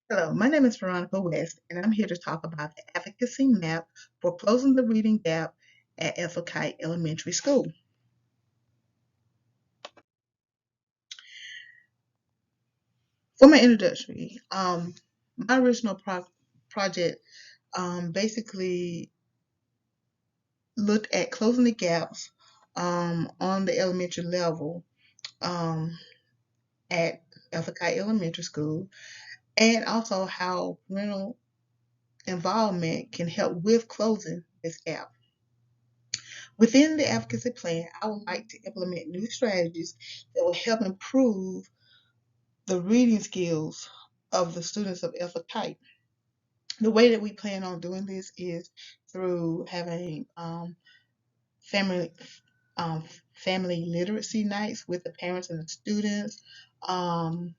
Hello, my name is Veronica West, and I'm here to talk about the Advocacy Map for closing the reading gap at Ethelkite Elementary School. For my introductory, my original project basically looked at closing the gaps on the elementary level um, at Ethelkite Elementary School, and also how parental involvement can help with closing this gap. Within the advocacy plan, I would like to implement new strategies that will help improve the reading skills of the students of Alpha Type. The way that we plan on doing this is through having family um, family literacy nights with the parents and the students, um,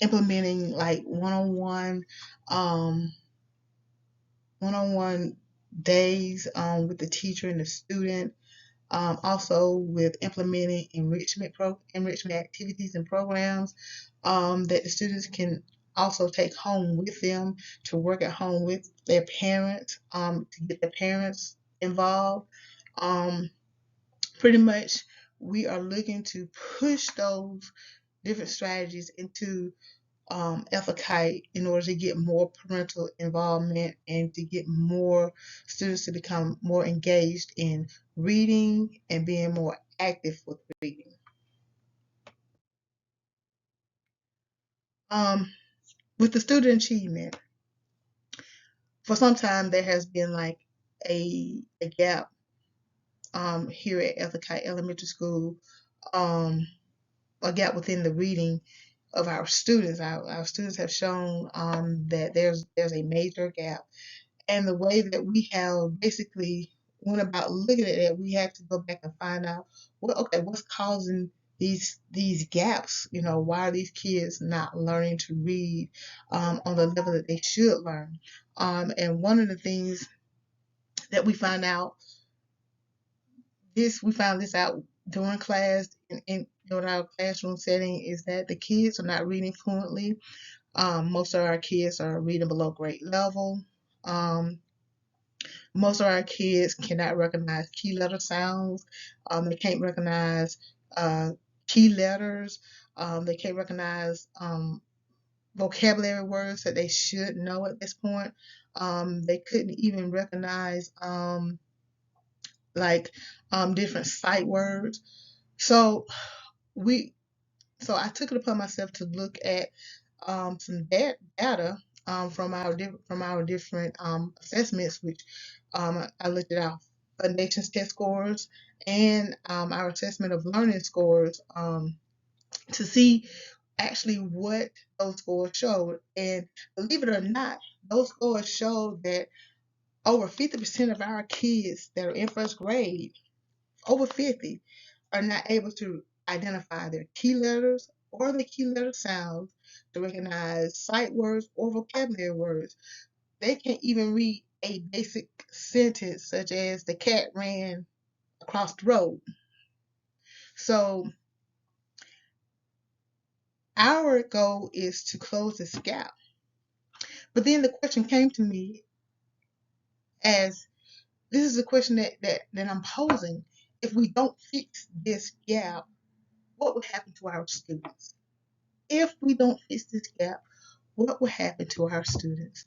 implementing like um, one-on-one days with the teacher and the student. Also with implementing enrichment activities and programs that the students can also take home with them to work at home with their parents, to get their parents involved. Um, Pretty much, we are looking to push those different strategies into Kite in order to get more parental involvement and to get more students to become more engaged in reading and being more active with reading. Um, with the student achievement, for some time there has been like a gap here at Ethelkite Elementary School, um, a gap within the reading of our students. Our students have shown that there's a major gap. And the way that we have basically went about looking at it, we had to go back and find out what's causing these gaps. Why are these kids not learning to read on the level that they should learn? And one of the things that we found this out during class in during our classroom setting, is that the kids are not reading fluently. Most of our kids are reading below grade level. Um, Most of our kids cannot recognize key letter sounds. They can't recognize uh, key letters. They can't recognize vocabulary words that they should know at this point. They couldn't even recognize like different sight words. So we, so I took it upon myself to look at some data from our different assessments, which I looked at our foundations test scores and our assessment of learning scores to see actually what those scores showed. And believe it or not, those scores showed that over 50% of our kids that are in first grade, over 50, are not able to identify their key letters or the key letter sounds, to recognize sight words or vocabulary words. They can't even read a basic sentence such as the cat ran across the road. So our goal is to close this gap. But then the question came to me, as this is a question that I'm posing. If we don't fix this gap, what will happen to our students? If we don't fix this gap, what will happen to our students?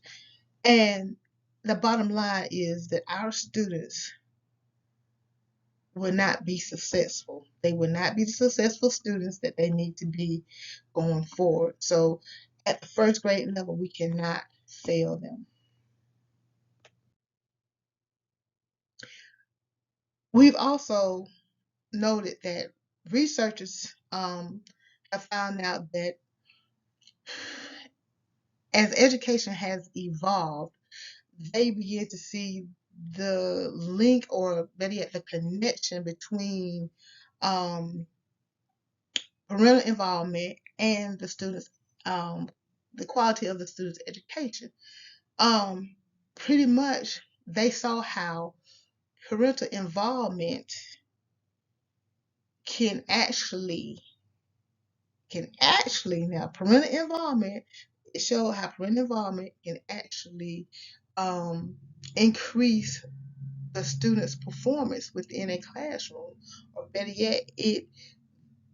And the bottom line is that our students will not be successful. They will not be the successful students that they need to be going forward. So at the first grade level, we cannot fail them. We've also noted that researchers have found out that as education has evolved, they begin to see the link, or better yet, the connection between um, parental involvement and the students, um, the quality of the students' education. Um, Pretty much, they saw how parental involvement can actually now parental involvement It showed how parental involvement can actually um, increase the student's performance within a classroom, or better yet, it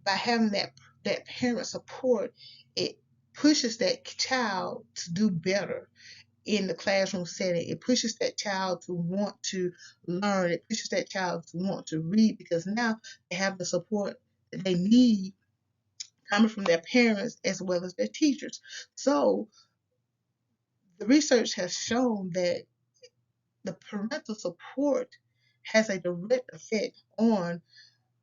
by having that parent support, it pushes that child to do better in the classroom setting. It pushes that child to want to learn. It pushes that child to want to read because now they have the support that they need coming from their parents as well as their teachers. So the research has shown that the parental support has a direct effect on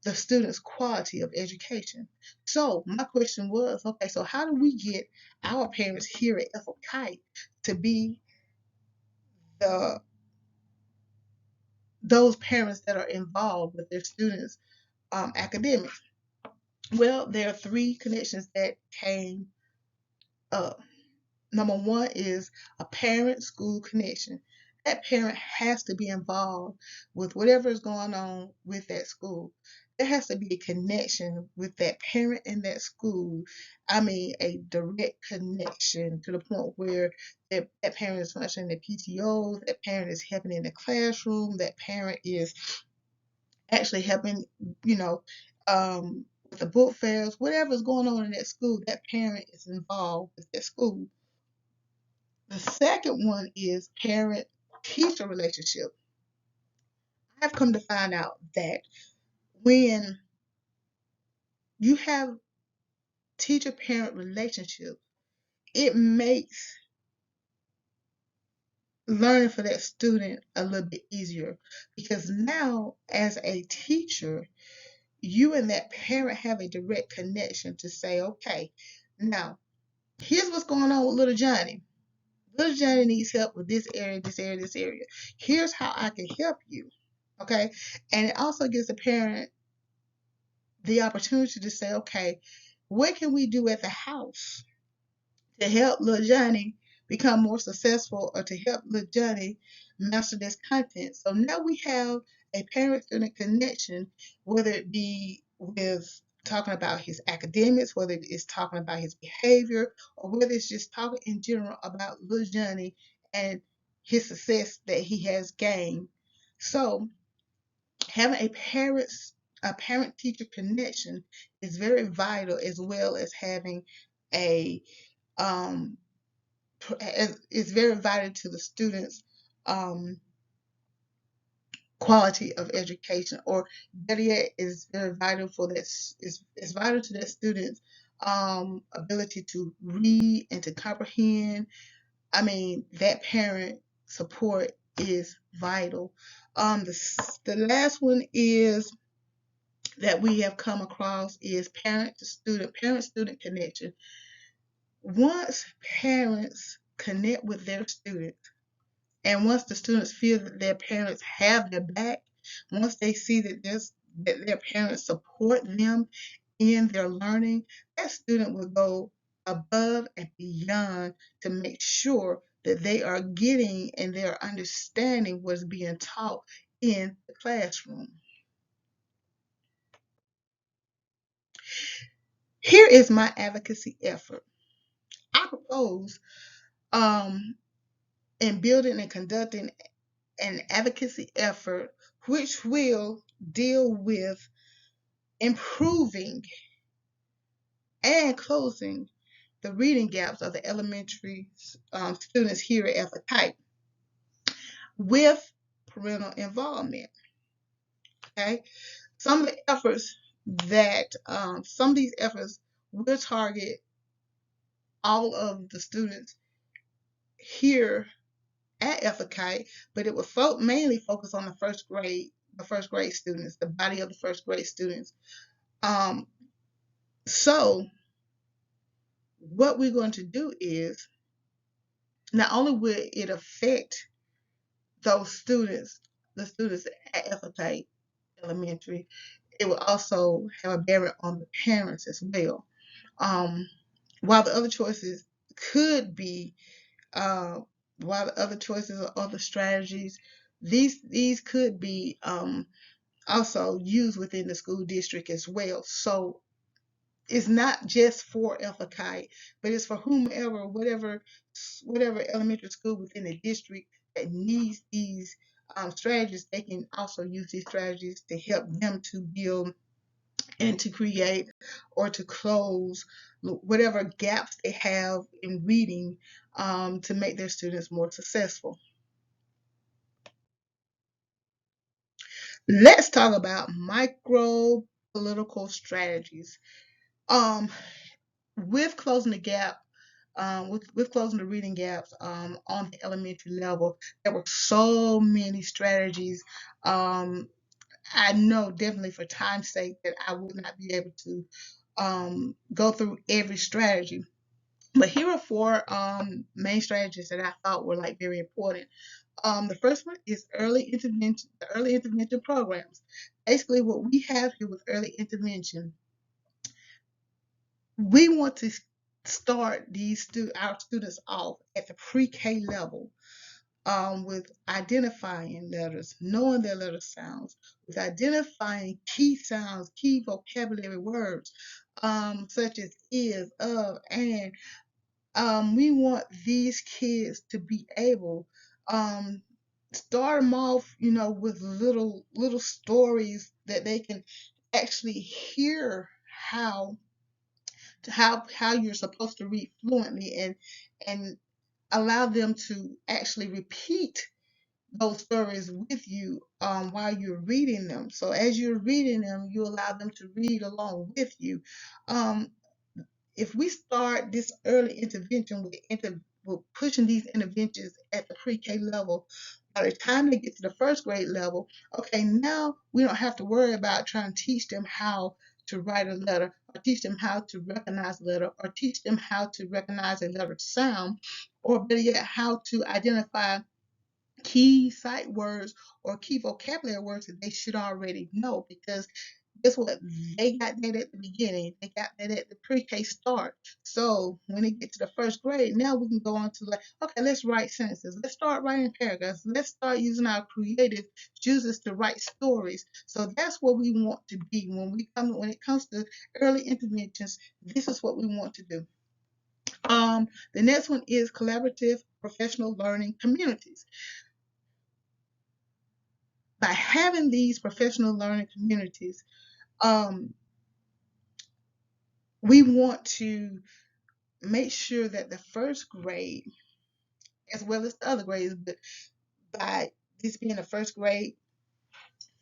the student's quality of education. So my question was, okay, so how do we get our parents here at Ethel Kite to be the those parents that are involved with their students' academics? Well, there are three connections that came up. Number one is a parent-school connection. That parent has to be involved with whatever is going on with that school. There has to be a connection with that parent and that school. I mean, a direct connection to the point where that parent is functioning in the PTO, that parent is helping in the classroom, that parent is actually helping, you know, with the book fairs, whatever's going on in that school, that parent is involved with that school. The second one is parent teacher relationship. I've come to find out that when you have teacher parent relationship, it makes learning for that student a little bit easier because now, as a teacher, you and that parent have a direct connection to say, okay, now here's what's going on with little Johnny. Little Johnny needs help with this area, this area, this area. Here's how I can help you. Okay. And it also gives the parent the opportunity to say, okay, what can we do at the house to help little Johnny become more successful or to help little Johnny master this content? So now we have a parent-student connection, whether it be with talking about his academics, whether it's talking about his behavior, or whether it's just talking in general about little Johnny and his success that he has gained. So having a parent teacher connection is very vital, as well as having a um is very vital to the students um quality of education, or better yet, is very vital for this is vital to that students ability to read and to comprehend. I mean, that parent support is vital. The last one is that we have come across is parent student connection. Once parents connect with their students, and once the students feel that their parents have their back, once they see that their parents support them in their learning, that student will go above and beyond to make sure that they are getting and they are understanding what's being taught in the classroom. Here is my advocacy effort. I propose in building and conducting an advocacy effort which will deal with improving and closing the reading gaps of the elementary students here at Advocacy with parental involvement. Okay, some of the efforts some of these efforts will target all of the students here at Advocacy, but it will mainly focus on the first grade students, the body of the first grade students. Um, so what we're going to do is not only will it affect those students, the students at Advocacy Elementary, it will also have a bearing on the parents as well. Um, while the other choices could be, uh, while the other choices or other strategies, these could be also used within the school district as well. So It's not just for Elphakai, but it's for whomever, whatever elementary school within the district that needs these strategies. They can also use these strategies to help them to build and to create or to close whatever gaps they have in reading, to make their students more successful. Let's talk about micro political strategies. Um, with closing the gap, with closing the reading gaps on the elementary level, there were so many strategies. I know definitely for time's sake that I would not be able to go through every strategy. But here are four main strategies that I thought were like very important. The first one is the early intervention programs. Basically, what we have here with early intervention, we want to start our students off at the pre-K level, with identifying letters, knowing their letter sounds, with identifying key sounds, key vocabulary words, such as is, of, and. We want these kids to be able, um, start them off, with little stories that they can actually hear how you're supposed to read fluently, and allow them to actually repeat those stories with you, while you're reading them. So as you're reading them, you allow them to read along with you. Um, if we start this early intervention with pushing these interventions at the pre-K level, by the time they get to the first grade level, okay, now we don't have to worry about trying to teach them how to write a letter, or teach them how to recognize a letter, or teach them how to recognize a letter sound, or better yet, how to identify key sight words or key vocabulary words that they should already know, because guess what? They got that at the beginning. They got that at the pre-K start. So when they get to the first grade, now we can go on to like, okay, let's write sentences. Let's start writing paragraphs. Let's start using our creative juices to write stories. So that's what we want to be when it comes to early interventions. This is what we want to do. The next one is collaborative professional learning communities. By having these professional learning communities, um, we want to make sure that the first grade, as well as the other grades, but by this being the first grade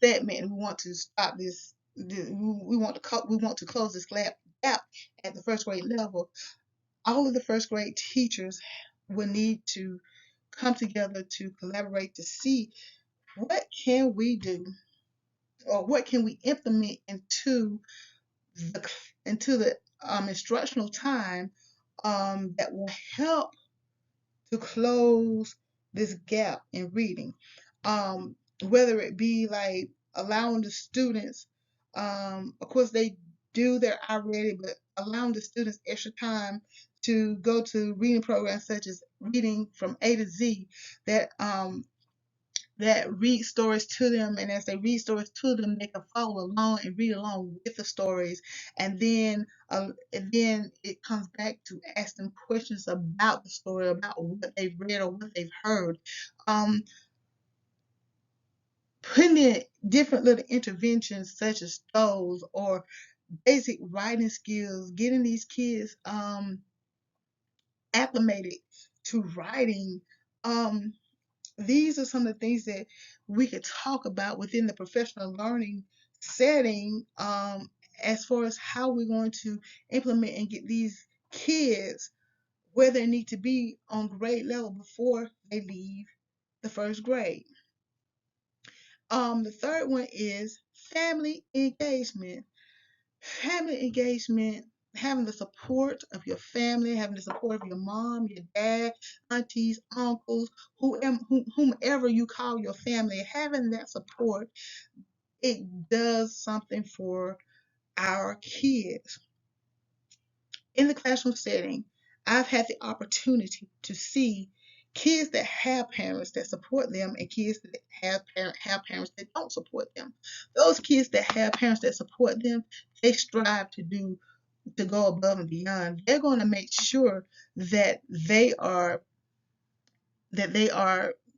segment, we want to stop this. We want to close this gap at the first grade level. All of the first grade teachers will need to come together to collaborate to see what can we do, or what can we implement the into the instructional time, that will help to close this gap in reading. Whether it be like allowing the students, of course they do their already, but allowing the students extra time to go to reading programs such as reading from A to Z, that read stories to them, and as they read stories to them, they can follow along and read along with the stories, and then it comes back to ask them questions about the story, about what they've read or what they've heard. um, Putting in different little interventions such as those, or basic writing skills, getting these kids acclimated to writing. These are some of the things that we could talk about within the professional learning setting, as far as how we're going to implement and get these kids where they need to be on grade level before they leave the first grade. The third one is family engagement. Family engagement, having the support of your family, having the support of your mom, your dad, aunties, uncles, whomever you call your family, having that support, it does something for our kids. In the classroom setting, I've had the opportunity to see kids that have parents that support them, and kids that have parents that don't support them. Those kids that have parents that support them, they strive to do to go above and beyond. They're going to make sure that they are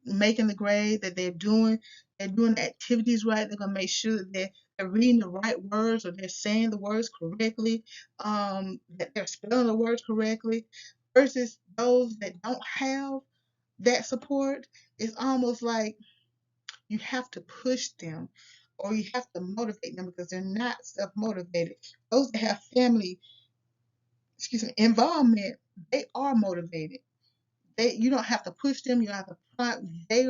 making the grade, that they're doing the activities right. They're gonna make sure that they're reading the right words, or they're saying the words correctly, that they're spelling the words correctly, versus those that don't have that support. It's almost like you have to push them, or you have to motivate them, because they're not self-motivated. Those that have family, involvement, they are motivated. You don't have to push them, you don't have to prompt. They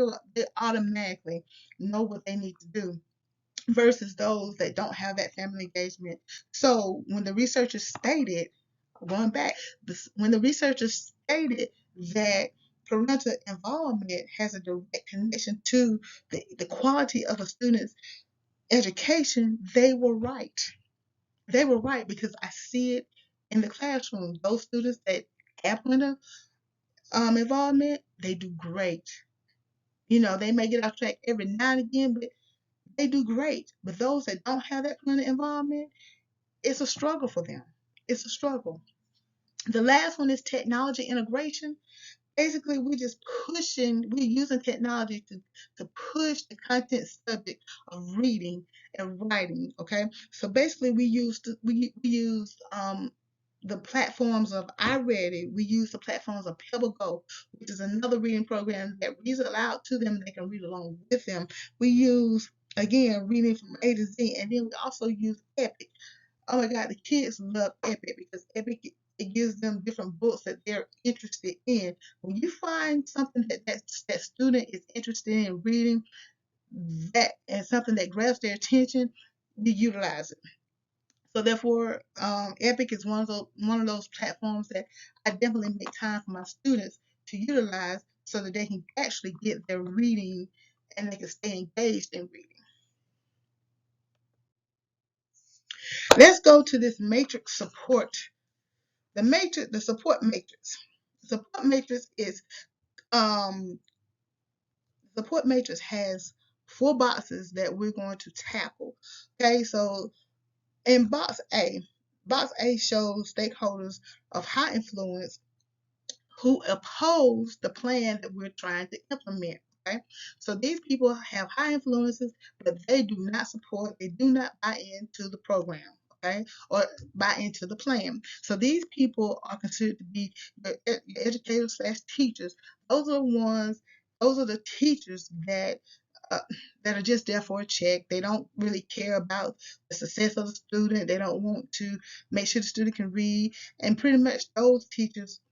automatically know what they need to do, versus those that don't have that family engagement. So when the researchers stated, going back, when the researchers stated that parental involvement has a direct connection to the quality of a student's education, they were right. They were right, because I see it in the classroom. Those students that have parental involvement, they do great. They may get off track every now and again, but they do great. But those that don't have that kind of involvement, it's a struggle for them. It's a struggle. The last one is technology integration. Basically, we're using technology to push the content subject of reading and writing. Okay, so basically we use the platforms of iReady. We use the platforms of Pebble Go, which is another reading program that reads aloud to them. They can read along with them. We use, again, reading from A to Z, and then we also use Epic. Oh my God, the kids love Epic, because Epic, it gives them different books that they're interested in. When you find something that student is interested in reading, that and something that grabs their attention, you utilize it. So therefore, Epic is one of those platforms that I definitely make time for my students to utilize, so that they can actually get their reading and they can stay engaged in reading. Let's go to this matrix support. The support matrix. Support matrix is um support matrix has 4 boxes that we're going to tackle. Okay, so in box A shows stakeholders of high influence who oppose the plan that we're trying to implement. Okay, so these people have high influences, but they do not support, they do not buy into the program. Okay, or buy into the plan. So these people are considered to be your educators slash teachers. Those are ones. Those are the teachers uh, that are just there for a check. They don't really care about the success of the student. They don't want to make sure the student can read. And pretty much those teachers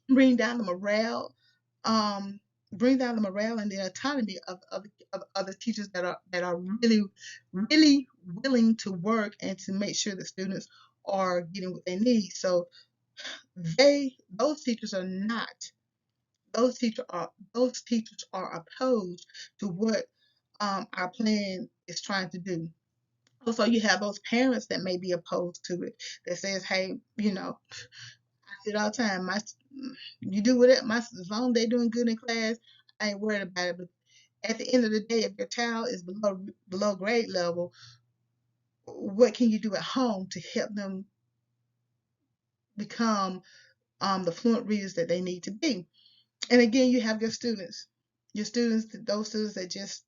bring down the morale, um, bring down the morale and the autonomy of the teachers that are really, really willing to work and to make sure the students are getting what they need. So those teachers are not those teachers are opposed to what our plan is trying to do. Also, you have those parents that may be opposed to it, that says, hey, I see it all the time. You do whatever, as long as they're doing good in class, I ain't worried about it. But at the end of the day, if your child is below grade level, what can you do at home to help them become the fluent readers that they need to be? And again, you have those students that just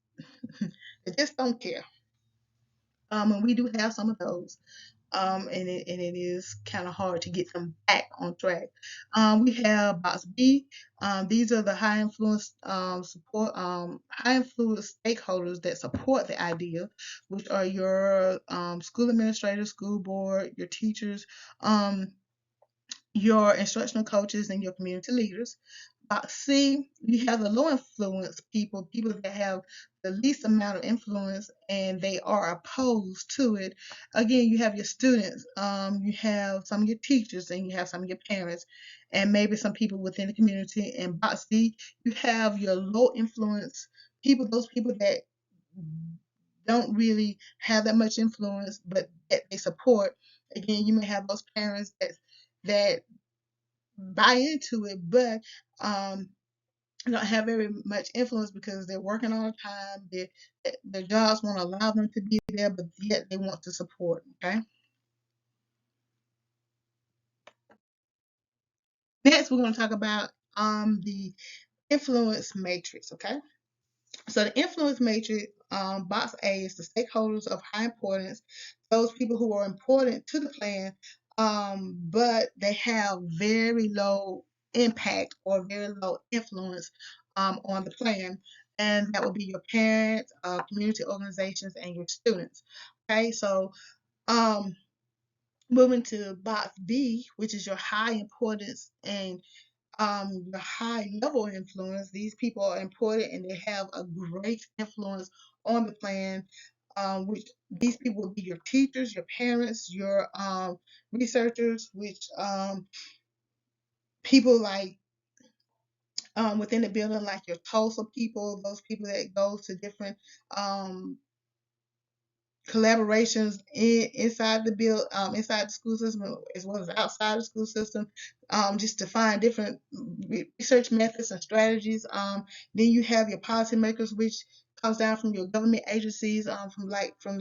that just don't care. And we do have some of those. And it is kind of hard to get them back on track. We have box B. These are the high influence stakeholders that support the idea, which are your school administrators, school board, your teachers, um, your instructional coaches, and your community leaders. C, you have the low influence people that have the least amount of influence and they are opposed to it. Again, you have your students, you have some of your teachers, and you have some of your parents, and maybe some people within the community. And box D, you have your low influence people, those people that don't really have that much influence, but that they support. Again, you may have those parents that buy into it, but don't have very much influence because they're working all the time. Their jobs won't allow them to be there, but yet they want to support. Okay. Next, we're going to talk about the influence matrix. Okay, so the influence matrix, box A, is the stakeholders of high importance, those people who are important to the plan, but they have very low impact or very low influence on the plan. And that would be your parents, community organizations, and your students. Okay, so um, moving to box B, which is your high importance and the high level influence. These people are important and they have a great influence on the plan. Which these people will be your teachers, your parents, your researchers, which people like within the building, like your TOSA people, those people that go to different collaborations inside the inside the school system as well as outside the school system, just to find different research methods and strategies. Then you have your policymakers, which comes down from your government agencies, from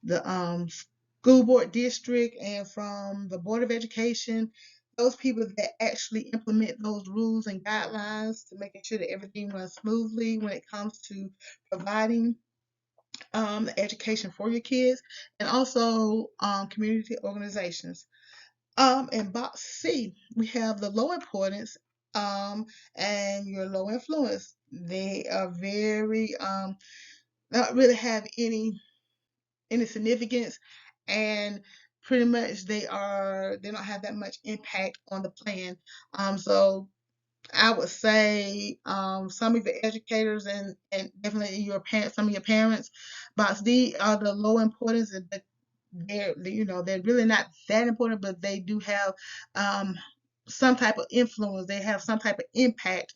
the school board district and from the board of education. Those people that actually implement those rules and guidelines to making sure that everything runs smoothly when it comes to providing the education for your kids, and also community organizations. In box C, we have the low importance and your low influence. They are very not really have any significance, and pretty much they don't have that much impact on the plan. So I would say some of the educators and definitely your parents, some of your parents, box D are the low importance, but they're really not that important, but they do have um, some type of influence. They have some type of impact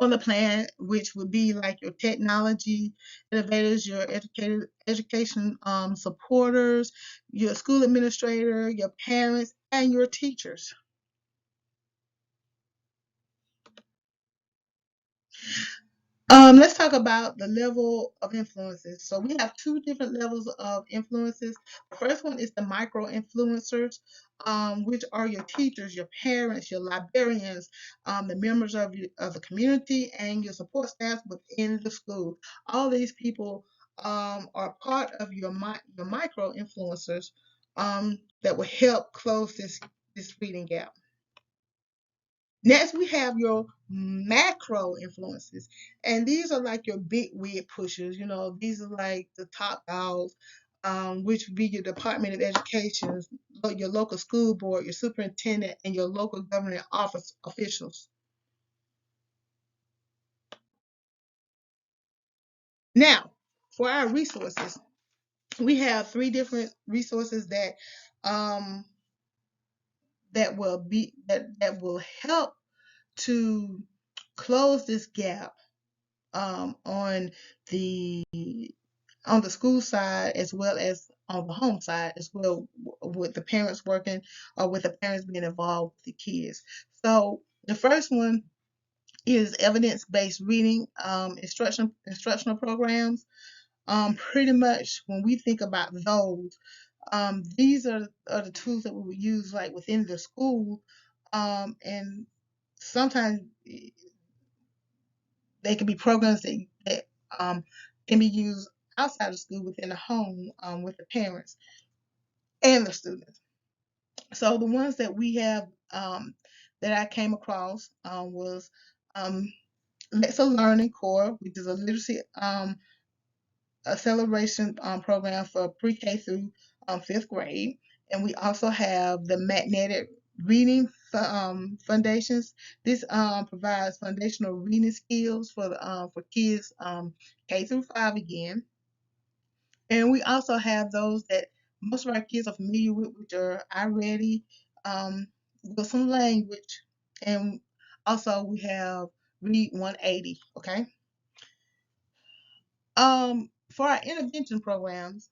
on the plan, which would be like your technology innovators, your education supporters, your school administrator, your parents, and your teachers. Let's talk about the level of influences. So we have two different levels of influences. The first one is the micro influencers, which are your teachers, your parents, your librarians, the members of the community, and your support staff within the school. All these people are part of your micro influencers that will help close this reading gap. Next, we have your macro influences, and these are like your big wig pushers. These are like the top dogs, which would be your Department of Education, your local school board, your superintendent, and your local government office officials. Now, for our resources, we have three different resources um, that will help to close this gap on the on the school side as well as on the home side as well, with the parents working or with the parents being involved with the kids. So the first one is evidence-based reading instructional programs. Pretty much when we think about those, these are the tools that we would use like within the school, and sometimes they can be programs that can be used outside of school within the home, with the parents and the students. So the ones that we have that I came across was um, Let's Learning Core, which is a literacy acceleration program for pre-K through fifth grade. And we also have the Magnetic Reading Foundations. This provides foundational reading skills for kids K through 5 again. And we also have those that most of our kids are familiar with, which are iReady, with some language, and also we have Read 180. Okay. For our intervention programs,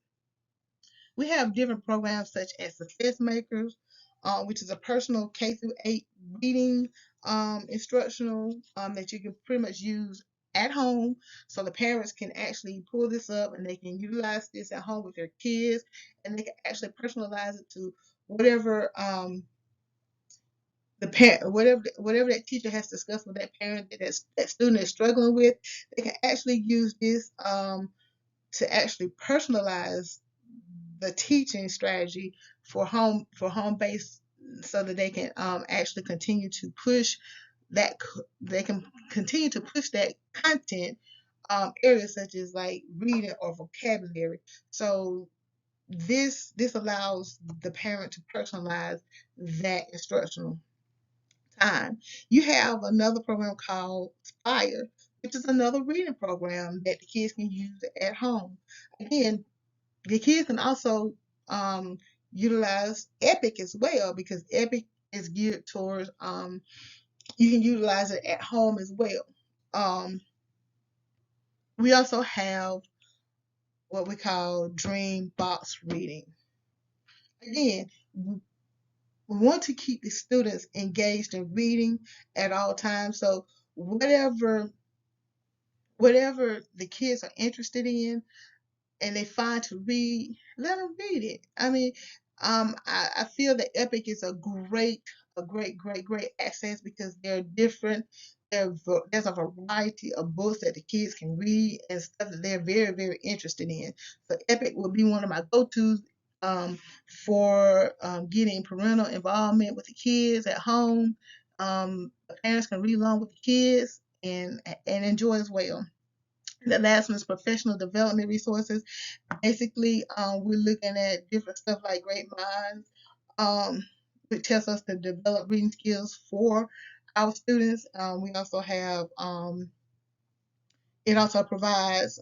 we have different programs such as Success Makers, which is a personal K through 8 reading instructional that you can pretty much use at home. So the parents can actually pull this up and they can utilize this at home with their kids, and they can actually personalize it to whatever the parent, whatever that teacher has discussed with that parent that student is struggling with, they can actually use this to actually personalize the teaching strategy for home base, so that they can actually continue to push that they can continue to push that content, areas such as like reading or vocabulary. So this allows the parent to personalize that instructional time. You have another program called Spire, which is another reading program that the kids can use at home. Again, the kids can also um, utilize Epic as well, because Epic is geared towards you can utilize it at home as well. Um, we also have what we call Dream Box reading. Again, we want to keep the students engaged in reading at all times. So whatever whatever the kids are interested in and they find to read, let them read it. I mean, I feel that Epic is a great access, because they're different. There's a variety of books that the kids can read and stuff that they're very, very interested in. So Epic will be one of my go-tos um, for getting parental involvement with the kids at home. The parents can read along with the kids and enjoy as well. The last one is professional development resources. Basically, we're looking at different stuff like Great Minds, which tells us to develop reading skills for our students. We also have it also provides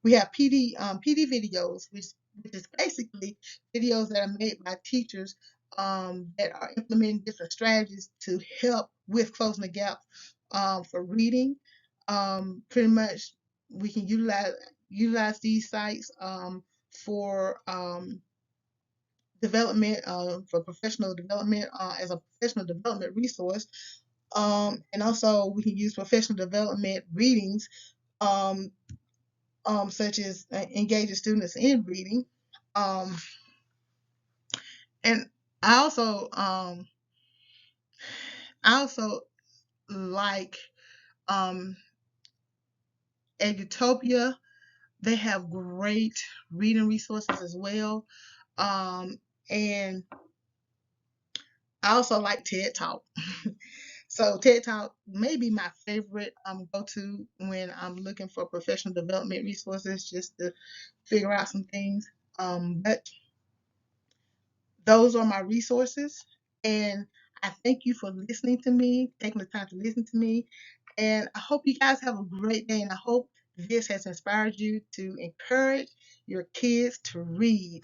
we have PD videos, which is basically videos that are made by teachers that are implementing different strategies to help with closing the gap for reading. Pretty much, we can utilize these sites for development, for professional development, as a professional development resource. And also we can use professional development readings, um, such as engaging students in reading. Um, and I also um, I also like um, Utopia. They have great reading resources as well. And I also like TED Talk. So TED Talk may be my favorite go-to when I'm looking for professional development resources, just to figure out some things. But those are my resources, and I thank you for listening to me, taking the time to listen to me, and I hope you guys have a great day, and I hope this has inspired you to encourage your kids to read.